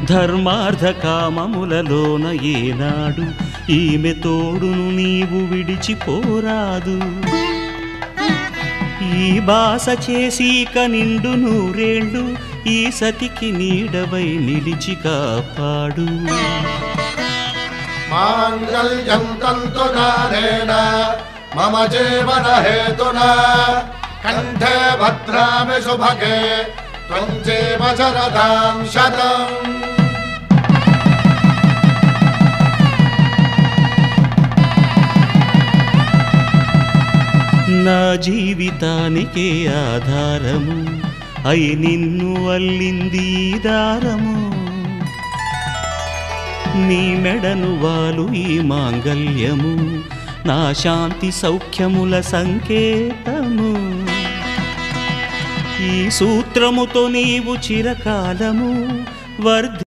ధర్మార్థ కామములలోన ఏనాడు ఈమె తోడును నీవు విడిచిపోరాదు. ఈ బాస చేసిక నిండు నూరేళ్ళు ఈ సతికి నీడవై నిలిచి కాపాడు. మాంగళ్యం తంతునానేన మమ జీవన హేతునా కంఠే భద్రామి శుభగే త్వం జీవ శరదాం శతం. నా జీవితానికే ఆధారము అయి నిన్ను అల్లింది దారము. నీ మెడను వాలు ఈ మాంగల్యము నా శాంతి సౌఖ్యముల సంకేతము. ఈ సూత్రముతో నీవు చిరకాలము వర్ధి